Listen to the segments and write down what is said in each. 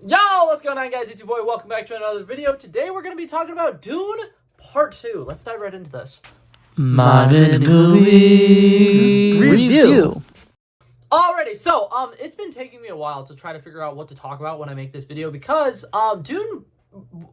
Yo, what's going on, guys? It's your boy. Welcome back to another video. Today we're going to be talking about Dune Part 2. Let's dive right into this. Modern movie review. Alrighty, so it's been taking me a while to try to figure out what to talk about when I make this video because Dune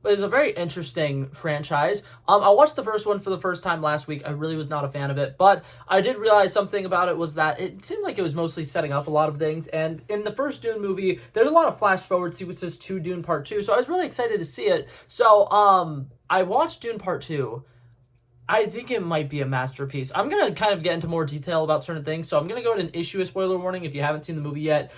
is a very interesting franchise. I watched the first one for the first time last week. I really was not a fan of it, but I did realize something about it was that it seemed like it was mostly setting up a lot of things, and in the first Dune movie, there's a lot of flash forward sequences to Dune Part 2, so I was really excited to see it. So, I watched Dune Part 2. I think it might be a masterpiece. I'm going to kind of get into more detail about certain things, so I'm going to go ahead and issue a spoiler warning if you haven't seen the movie yet.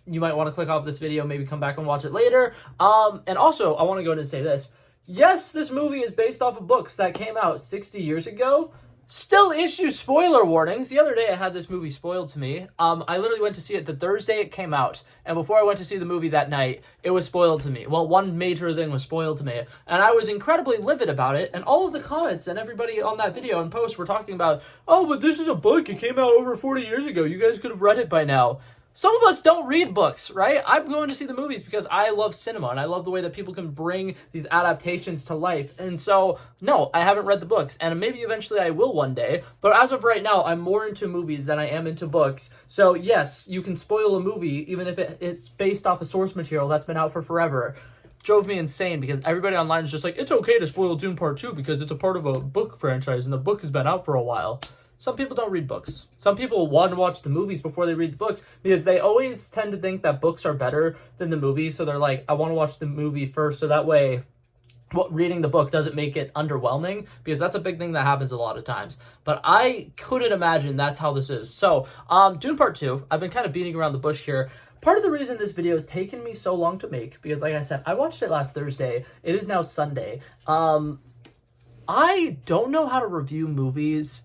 You might want to click off this video, maybe come back and watch it later. And also, I want to go ahead and say this. Yes, this movie is based off of books that came out 60 years ago. Still issue spoiler warnings. The other day, I had this movie spoiled to me. I literally went to see it the Thursday it came out. And before I went to see the movie that night, it was spoiled to me. Well, one major thing was spoiled to me. And I was incredibly livid about it. And all of the comments and everybody on that video and post were talking about, oh, but this is a book. It came out over 40 years ago. You guys could have read it by now. Some of us don't read books, right? I'm going to see the movies because I love cinema and I love the way that people can bring these adaptations to life. And so, no, I haven't read the books, and maybe eventually I will one day. But as of right now, I'm more into movies than I am into books. So yes, you can spoil a movie even if it's based off of source material that's been out for forever. Drove me insane because everybody online is just like, it's okay to spoil Dune Part 2 because it's a part of a book franchise and the book has been out for a while. Some people don't read books. Some people want to watch the movies before they read the books because they always tend to think that books are better than the movies. So they're like, I want to watch the movie first so that way reading the book doesn't make it underwhelming, because that's a big thing that happens a lot of times. But I couldn't imagine that's how this is. So Dune Part 2, I've been kind of beating around the bush here. Part of the reason this video has taken me so long to make, because like I said, I watched it last Thursday. It is now Sunday. I don't know how to review movies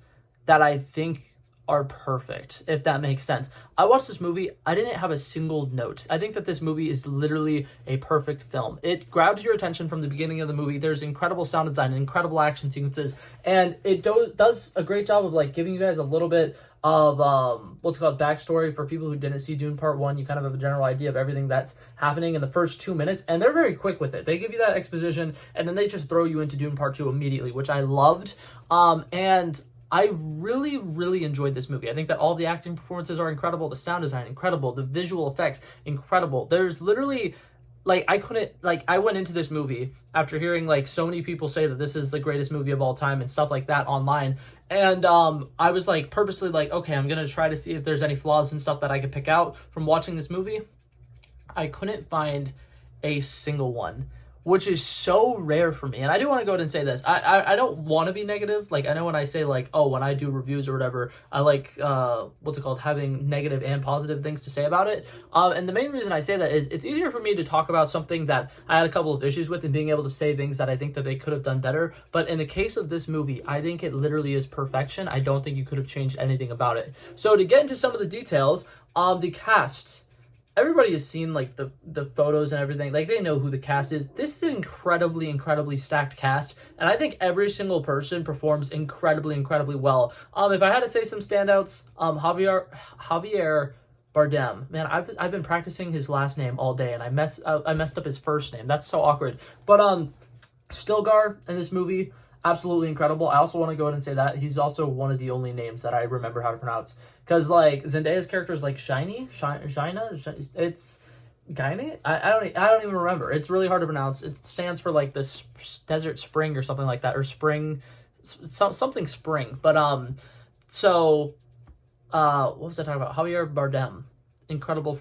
that I think are perfect, if that makes sense. I watched this movie, I didn't have a single note. I think that this movie is literally a perfect film. It grabs your attention from the beginning of the movie. There's incredible sound design, incredible action sequences, and it does a great job of like giving you guys a little bit of what's called backstory for people who didn't see Dune Part 1. You kind of have a general idea of everything that's happening in the first 2 minutes, and they're very quick with it. They give you that exposition, and then they just throw you into Dune Part 2 immediately, which I loved. And I really, really enjoyed this movie. I think that all the acting performances are incredible. The sound design, incredible. The visual effects, incredible. There's literally, like, I went into this movie after hearing, like, so many people say that this is the greatest movie of all time and stuff like that online. And I was, like, purposely like, okay, I'm going to try to see if there's any flaws and stuff that I could pick out from watching this movie. I couldn't find a single one, which is so rare for me. And I do want to go ahead and say this. I don't want to be negative. Like, I know when I say, like, oh, when I do reviews or whatever, I like, having negative and positive things to say about it. And the main reason I say that is it's easier for me to talk about something that I had a couple of issues with and being able to say things that I think that they could have done better. But in the case of this movie, I think it literally is perfection. I don't think you could have changed anything about it. So to get into some of the details, the cast, everybody has seen, like, the photos and everything. Like, they know who the cast is. This is an incredibly, incredibly stacked cast. And I think every single person performs incredibly, incredibly well. If I had to say some standouts, Javier Bardem. Man, I've been practicing his last name all day, and I messed up his first name. That's so awkward. But Stilgar in this movie, absolutely incredible. I also want to go ahead and say that he's also one of the only names that I remember how to pronounce. Because, like, Zendaya's character is, like, Shina? It's Gaine? I don't even remember. It's really hard to pronounce. It stands for, like, this desert spring or something like that. Or spring, something spring. But, what was I talking about? Javier Bardem. Incredible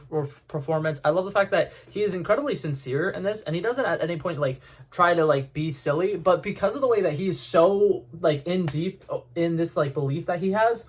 performance. I love the fact that he is incredibly sincere in this, and he doesn't at any point, like, try to, like, be silly, but because of the way that he's so, like, in deep in this, like, belief that he has,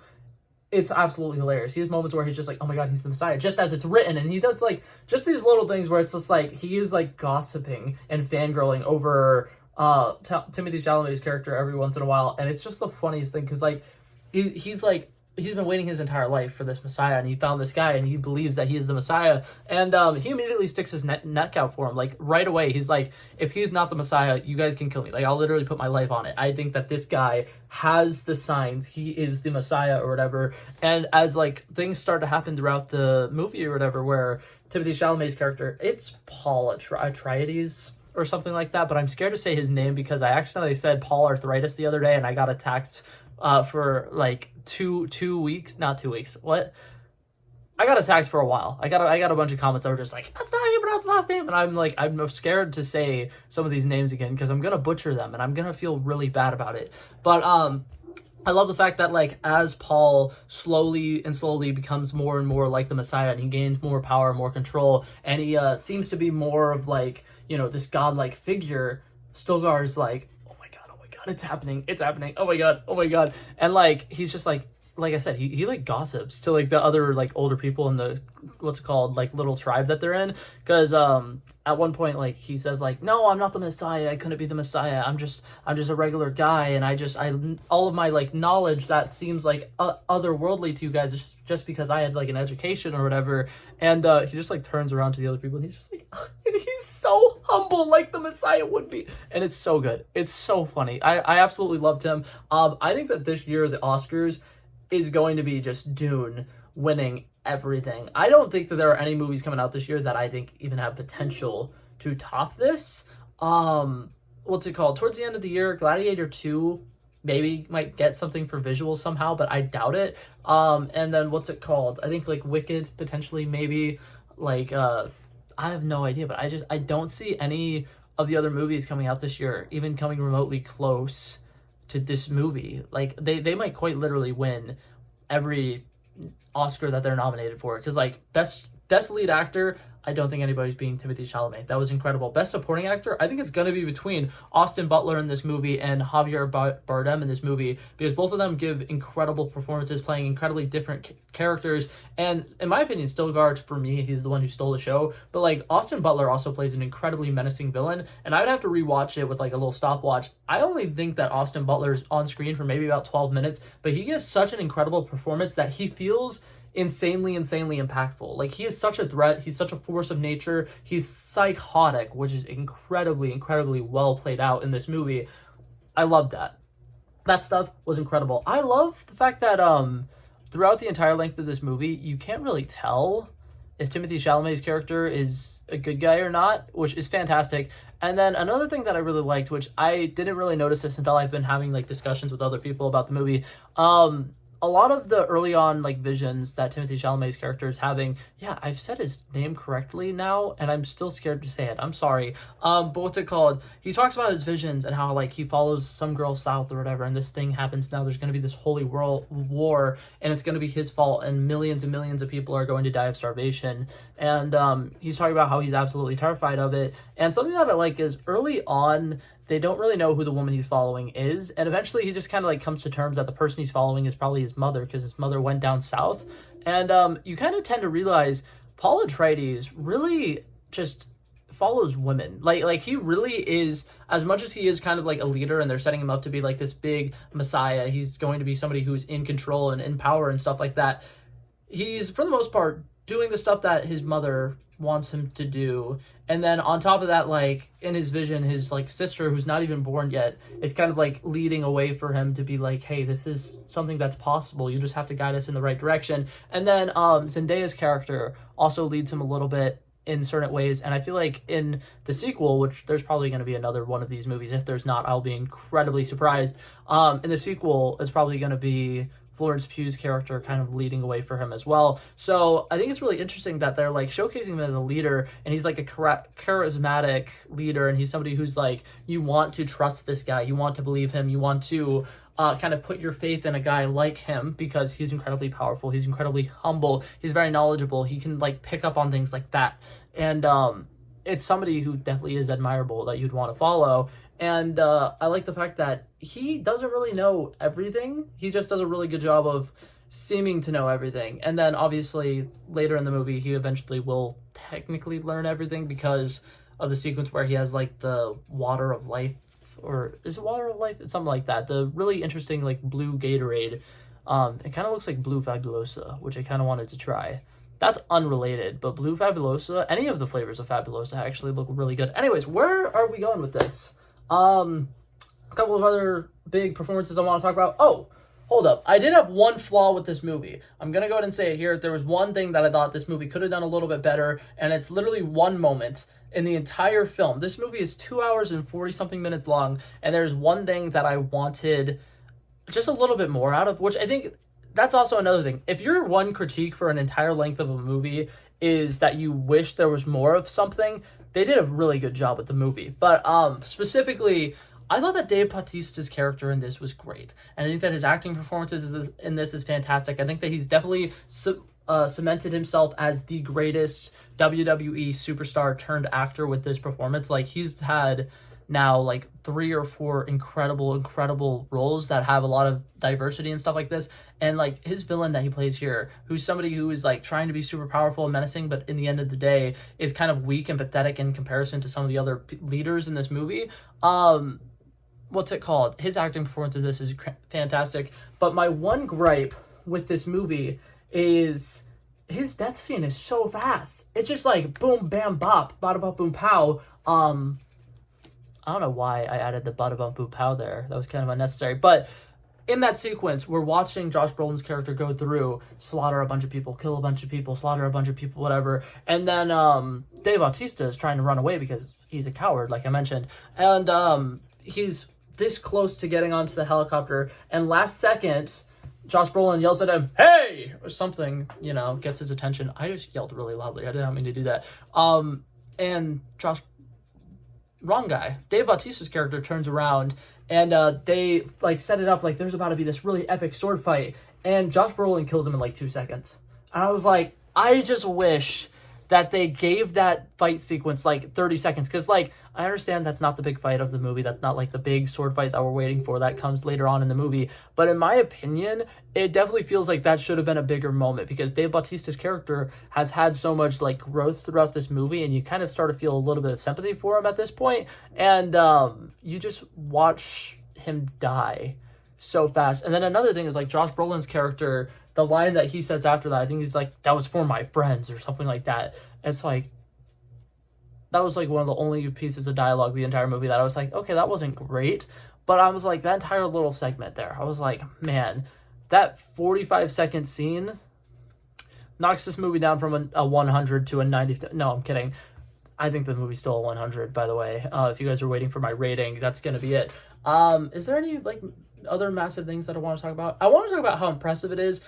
it's absolutely hilarious. He has moments where he's just like, oh my god, he's the Messiah, just as it's written, and he does, like, just these little things where it's just like he is, like, gossiping and fangirling over Timothee Chalamet's character every once in a while, and it's just the funniest thing, because, like, he's like, he's been waiting his entire life for this Messiah, and he found this guy, and he believes that he is the Messiah, and he immediately sticks his neck out for him, like, right away. He's like, if he's not the Messiah, you guys can kill me. Like, I'll literally put my life on it. I think that this guy has the signs. He is the Messiah or whatever, and as, like, things start to happen throughout the movie or whatever, where Timothée Chalamet's character, it's Paul Atreides or something like that, but I'm scared to say his name because I accidentally said Paul Arthritis the other day and I got attacked for like two weeks, not 2 weeks. What? I got attacked for a while. I got a bunch of comments that were just like, that's not how you pronounce the last name. And I'm like, I'm scared to say some of these names again because I'm going to butcher them and I'm going to feel really bad about it. But I love the fact that like as Paul slowly becomes more and more like the Messiah and he gains more power, more control, and he seems to be more of like, you know, this godlike figure, Stilgar's like, oh my god, it's happening, oh my god. And like he's just like I said, he like gossips to like the other like older people in the what's it called, like little tribe that they're in, because at one point like he says like, no, I'm not the Messiah, I couldn't be the Messiah, I'm just a regular guy, and I all of my like knowledge that seems like otherworldly to you guys is just because I had like an education or whatever. And he just like turns around to the other people and he's just like and he's so humble like the Messiah would be, and it's so good, it's so funny. I absolutely loved him. I think that this year the Oscars is going to be just Dune winning everything. I don't think that there are any movies coming out this year that I think even have potential to top this. What's it called? Towards the end of the year, Gladiator 2 maybe might get something for visuals somehow, but I doubt it. And then what's it called? I think like Wicked potentially, maybe. Like I have no idea, but I don't see any of the other movies coming out this year even coming remotely close to this movie. Like they might quite literally win every Oscar that they're nominated for, because like best lead actor, I don't think anybody's beating Timothée Chalamet. That was incredible. Best supporting actor, I think it's going to be between Austin Butler in this movie and Javier Bardem in this movie, because both of them give incredible performances, playing incredibly different characters. And in my opinion, Stilgar, for me, he's the one who stole the show. But like Austin Butler also plays an incredibly menacing villain, and I would have to rewatch it with like a little stopwatch. I only think that Austin Butler's on screen for maybe about 12 minutes, but he gives such an incredible performance that he feels insanely impactful. Like he is such a threat, he's such a force of nature, he's psychotic, which is incredibly well played out in this movie. I love that stuff was incredible. I love the fact that throughout the entire length of this movie you can't really tell if Timothée Chalamet's character is a good guy or not, which is fantastic. And then another thing that I really liked, which I didn't really notice this until I've been having like discussions with other people about the movie, a lot of the early on like visions that Timothée Chalamet's character is having, yeah, I've said his name correctly now and I'm still scared to say it, I'm sorry, but what's it called, he talks about his visions and how like he follows some girl south or whatever, and this thing happens now, there's going to be this holy world war and it's going to be his fault and millions of people are going to die of starvation. And he's talking about how he's absolutely terrified of it. And something that I like is early on they don't really know who the woman he's following is, and eventually he just kind of like comes to terms that the person he's following is probably his mother, because his mother went down south. And you kind of tend to realize Paul Atreides really just follows women. Like he really is, as much as he is kind of like a leader and they're setting him up to be like this big messiah, he's going to be somebody who's in control and in power and stuff like that. He's, for the most part, doing the stuff that his mother wants him to do. And then on top of that, like in his vision, his like sister, who's not even born yet, is kind of like leading a way for him to be like, hey, this is something that's possible, you just have to guide us in the right direction. And then Zendaya's character also leads him a little bit in certain ways, and I feel like in the sequel, which there's probably going to be another one of these movies, if there's not, I'll be incredibly surprised. In the sequel, it's probably going to be Florence Pugh's character kind of leading away for him as well. So I think it's really interesting that they're like showcasing him as a leader, and he's like a charismatic leader, and he's somebody who's like, you want to trust this guy, you want to believe him, you want to kind of put your faith in a guy like him, because he's incredibly powerful, he's incredibly humble, he's very knowledgeable, he can like pick up on things like that. And it's somebody who definitely is admirable that you'd want to follow. And I like the fact that he doesn't really know everything. He just does a really good job of seeming to know everything. And then obviously later in the movie, he eventually will technically learn everything because of the sequence where he has like the water of life, or is it water of life? It's something like that. The really interesting like blue Gatorade. It kind of looks like Blue Fabulosa, which I kind of wanted to try. That's unrelated, but Blue Fabulosa, any of the flavors of Fabulosa actually look really good. Anyways, where are we going with this? A couple of other big performances I want to talk about. Oh, hold up. I did have one flaw with this movie. I'm going to go ahead and say it here. There was one thing that I thought this movie could have done a little bit better, and it's literally one moment in the entire film. This movie is 2 hours and 40-something minutes long, and there's one thing that I wanted just a little bit more out of, which I think that's also another thing. If your one critique for an entire length of a movie is that you wish there was more of something, they did a really good job with the movie. But specifically, I thought that Dave Bautista's character in this was great. And I think that his acting performances in this is fantastic. I think that he's definitely cemented himself as the greatest WWE superstar turned actor with this performance. Like, he's had now like 3 or 4 incredible roles that have a lot of diversity and stuff like this. And like his villain that he plays here, who's somebody who is like trying to be super powerful and menacing, but in the end of the day is kind of weak and pathetic in comparison to some of the other leaders in this movie. What's it called? His acting performance in this is fantastic. But my one gripe with this movie is his death scene is so fast. It's just like boom, bam, bop, bada bop, boom, pow. I don't know why I added the bada bum boom pow there. That was kind of unnecessary. But in that sequence, we're watching Josh Brolin's character go through, slaughter a bunch of people, kill a bunch of people, slaughter a bunch of people, whatever. And then Dave Bautista is trying to run away because he's a coward, like I mentioned. And he's this close to getting onto the helicopter. And last second, Josh Brolin yells at him, "Hey!" or something, gets his attention. I just yelled really loudly. I did not mean to do that. And wrong guy. Dave Bautista's character turns around and they like set it up like there's about to be this really epic sword fight, and Josh Brolin kills him in like 2 seconds. And I was like, I just wish that they gave that fight sequence like 30 seconds, because like I understand that's not the big fight of the movie, that's not like the big sword fight that we're waiting for, that comes later on in the movie, but in my opinion it definitely feels like that should have been a bigger moment, because Dave Bautista's character has had so much like growth throughout this movie, and you kind of start to feel a little bit of sympathy for him at this point, and you just watch him die so fast. And then another thing is like Josh Brolin's character, the line that he says after that, I think he's like, "That was for my friends," or something like that. It's like, that was like one of the only pieces of dialogue the entire movie that I was like, okay, that wasn't great. But I was like, that entire little segment there, I was like, man, that 45-second scene knocks this movie down from a 100 to a 90. No, I'm kidding. I think the movie's still a 100, by the way. If you guys are waiting for my rating, that's going to be it. Is there any like other massive things that I want to talk about? I want to talk about how impressive it is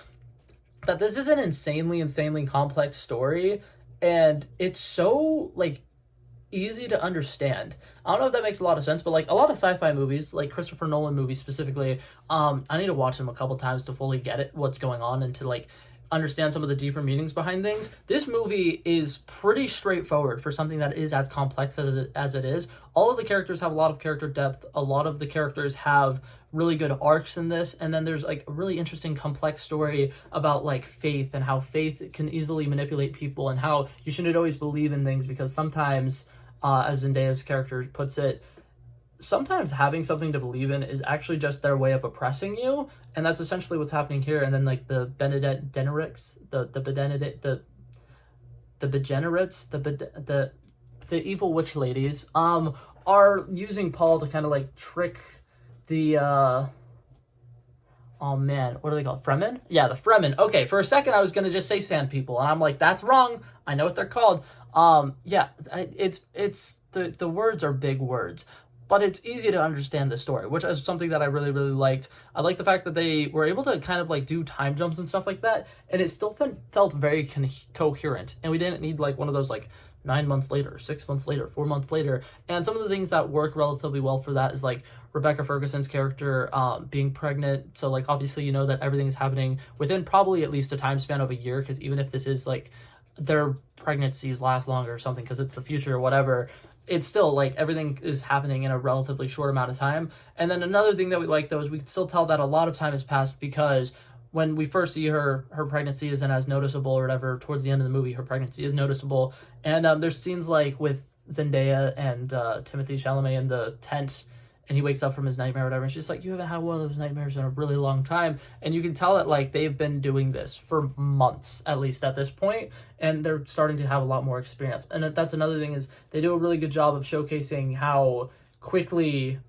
that this is an insanely complex story, and it's so like easy to understand. I don't know if that makes a lot of sense, but like a lot of sci-fi movies, like Christopher Nolan movies specifically, I need to watch them a couple times to fully get it, what's going on, and to like understand some of the deeper meanings behind things. This movie is pretty straightforward for something that is as complex as it is. All of the characters have a lot of character depth. A lot of the characters have really good arcs in this, and then there's like a really interesting complex story about like faith, and how faith can easily manipulate people, and how you shouldn't always believe in things, because sometimes as Zendaya's character puts it, sometimes having something to believe in is actually just their way of oppressing you, and that's essentially what's happening here. And then like the Benedicts, the evil witch ladies are using Paul to kind of like trick the oh man, what are they called? Fremen? Yeah, the Fremen. Okay, for a second I was gonna just say sand people, and I'm like, that's wrong. I know what they're called. Yeah, it's the words are big words, but it's easy to understand the story, which is something that I really liked. I like the fact that they were able to kind of like do time jumps and stuff like that, and it still felt very coherent, and we didn't need like one of those like 9 months later, 6 months later, 4 months later. And some of the things that work relatively well for that is like Rebecca Ferguson's character being pregnant. So like obviously you know that everything is happening within probably at least a time span of a year, because even if this is like their pregnancies last longer or something because it's the future or whatever, it's still like everything is happening in a relatively short amount of time. And then another thing that we like though is we can still tell that a lot of time has passed, because when we first see her pregnancy isn't as noticeable or whatever. Towards the end of the movie, her pregnancy is noticeable. And there's scenes like with Zendaya and Timothee Chalamet in the tent, and he wakes up from his nightmare or whatever, and she's like, you haven't had one of those nightmares in a really long time. And you can tell that like they've been doing this for months, at least at this point, and they're starting to have a lot more experience. And that's another thing, is they do a really good job of showcasing how quickly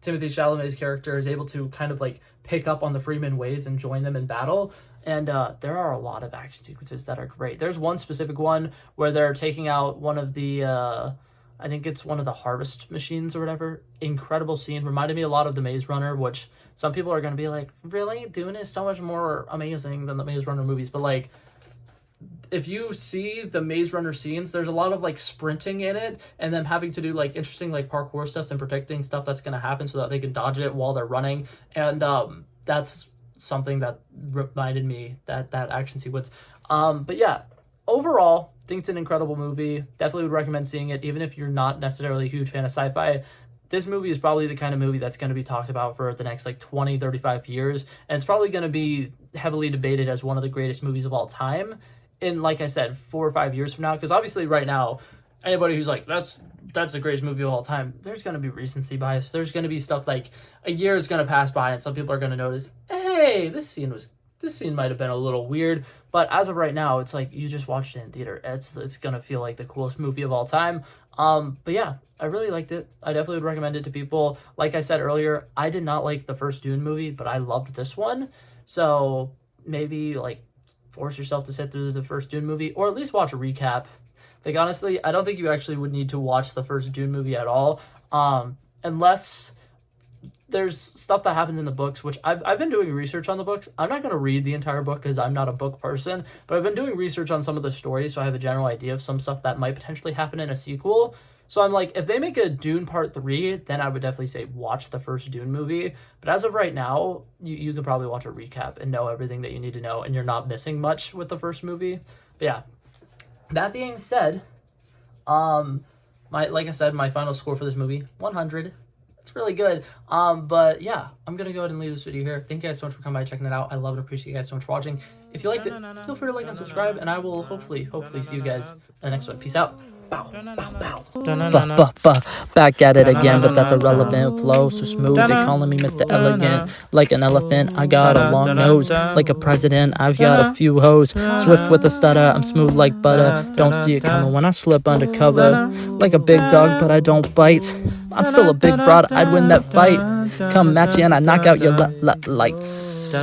Timothee Chalamet's character is able to kind of like pick up on the Freeman ways and join them in battle. And there are a lot of action sequences that are great. There's one specific one where they're taking out one of the, I think it's one of the harvest machines or whatever. Incredible scene. Reminded me a lot of The Maze Runner, which some people are going to be like, really? Dune is so much more amazing than the Maze Runner movies. But like, if you see the Maze Runner scenes, there's a lot of like sprinting in it and them having to do like interesting like parkour stuff and predicting stuff that's going to happen so that they can dodge it while they're running. And that's something that reminded me that action sequence. But yeah, overall, think it's an incredible movie. Definitely would recommend seeing it, even if you're not necessarily a huge fan of sci-fi. This movie is probably the kind of movie that's going to be talked about for the next like 20, 35 years. And it's probably going to be heavily debated as one of the greatest movies of all time in, like I said, 4 or 5 years from now. Because obviously right now, anybody who's like, that's the greatest movie of all time, there's going to be recency bias. There's going to be stuff like a year is going to pass by and some people are going to notice, hey, this scene might have been a little weird. But as of right now, it's like you just watched it in theater. It's going to feel like the coolest movie of all time. But yeah, I really liked it. I definitely would recommend it to people. Like I said earlier, I did not like the first Dune movie, but I loved this one. So maybe like force yourself to sit through the first Dune movie, or at least watch a recap. Like honestly, I don't think you actually would need to watch the first Dune movie at all, unless there's stuff that happens in the books, which I've been doing research on the books. I'm not going to read the entire book because I'm not a book person, but I've been doing research on some of the stories, so I have a general idea of some stuff that might potentially happen in a sequel. So I'm like, if they make a Dune Part 3, then I would definitely say watch the first Dune movie. But as of right now, you could probably watch a recap and know everything that you need to know, and you're not missing much with the first movie. But yeah, that being said, like I said, my final score for this movie, 100. It's really good. But yeah, I'm gonna go ahead and leave this video here. Thank you guys so much for coming by and checking it out. I love and appreciate you guys so much for watching. If you liked it, feel free to like and subscribe, and I will hopefully see you guys in the next one. Peace out. Bow, bow, bow. Back at it again, but that's irrelevant. Flow so smooth, they calling me Mr. Elegant. Like an elephant, I got a long nose. Like a president, I've got a few hoes. Swift with a stutter, I'm smooth like butter. Don't see it coming when I slip undercover. Like a big dog, but I don't bite. I'm still a big broad, I'd win that fight. Come match you and I knock out your lights.